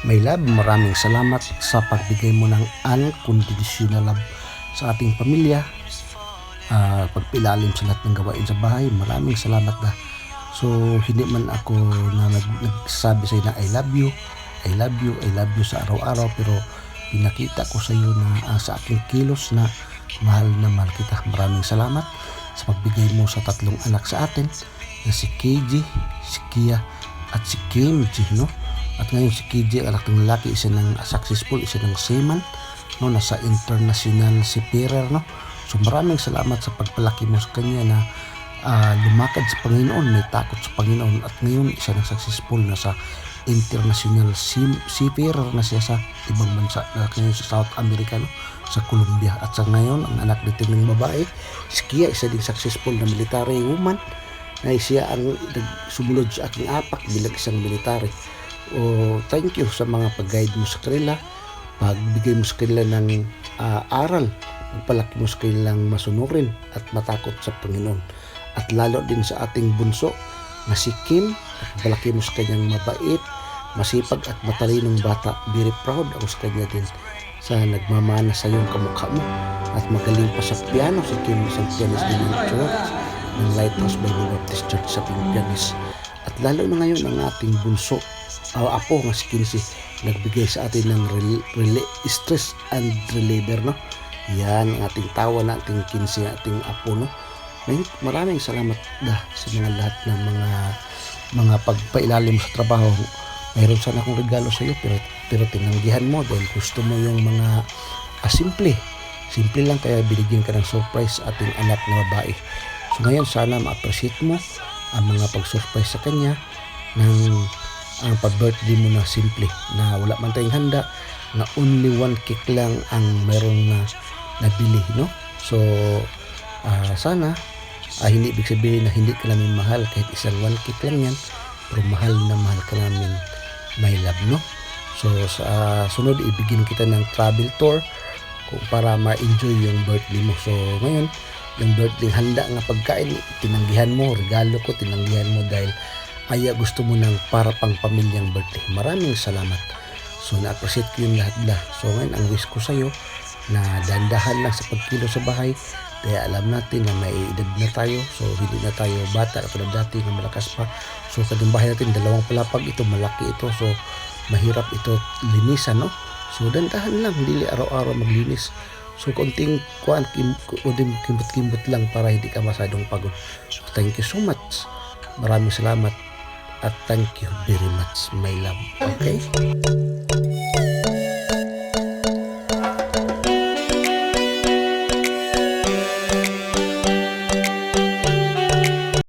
My love, maraming salamat sa pagbigay mo ng unconditional love sa ating pamilya. Pagpilalim sa lahat ng gawain sa bahay, maraming salamat na. So, hindi man ako na nagsabi sa iyo na I love you, I love you, I love you sa araw-araw, pero pinakita ko sa iyo na sa aking kilos na mahal kita. Maraming salamat sa pagbigay mo sa tatlong anak sa atin na si KJ, si Kia, at si Kimji, no? At ngayon si KJ, anak ng lalaki, isa ng successful, isa ng seaman, no? Nasa international seafarer, no? So maraming salamat sa pagpalaki mo sa kanya na lumakad sa Panginoon, may takot sa Panginoon, at ngayon isa ng successful na sa international seafarer na siya sa ibang bansa, na ngayon sa South America, no? Sa Colombia. At sa ngayon ang anak nito ng babae, si Kia, isa din successful na military woman, na siya ang sumunod sa aking apak bilang isang military. Thank you sa mga pag-guide mo sa kanila, pagbigay mo sa kanila ng aral, pagpalaki mo sa kanilang masunurin at matakot sa Panginoon. At lalo din sa ating bunso na si Kim, pagpalaki mo sa kanyang mabait, masipag at matalinong bata. Very proud ako sa kanya din sa nagmamana sa iyong kamukha mo, at magaling pa sa piano. Si Kim, isang pianist din ng church, ng Lighthouse Bible Baptist Church sa Pilipinas. At lalo na ngayon ang ating bunso, apo nga si Kinsey, nagbigay sa atin ng stress and reliever, no? Yan ang ating tawa na ating Kinsey, ating apo, no? Maraming salamat sa mga lahat ng mga pagpailalim sa trabaho. Mayroon sana akong regalo sa iyo, pero tinanggihan mo dahil gusto mo yung mga simple lang, kaya binigyan ka ng surprise sa ating anak na babae. So ngayon sana ma-appreciate mo ang mga pag-surprise sa kanya ng ang pag-birthday mo na simple, na wala man tayong handa, na only one cake lang ang meron na nabili, no? So sana hindi ibig sabihin na hindi ka namin mahal, kahit isang one cake lang yan, pero mahal na mahal ka namin, my love, no? So sa sunod ibigyan kita ng travel tour para ma-enjoy yung birthday mo. So ngayon yung birthday, handa nga pagkain, tinanggihan mo, regalo ko, tinanggihan mo dahil gusto mo ng para pang pamilyang birthday. Maraming salamat. So na-appreciate ko yung lahat. So ngayon ang wish ko sa'yo na dandahan lang sa pagkilo sa bahay, kaya alam natin na may edad na tayo, so hindi na tayo bata katulad dati na malakas pa. So kadang bahay natin, 2 palapag ito, malaki ito, so mahirap ito linisan, no? So dandahan lang, hindi araw-araw maglinis. So konting kimbot-kimbot lang para hindi ka masyadong pagod. So thank you so much. Maraming salamat at thank you very much, my love. Okay?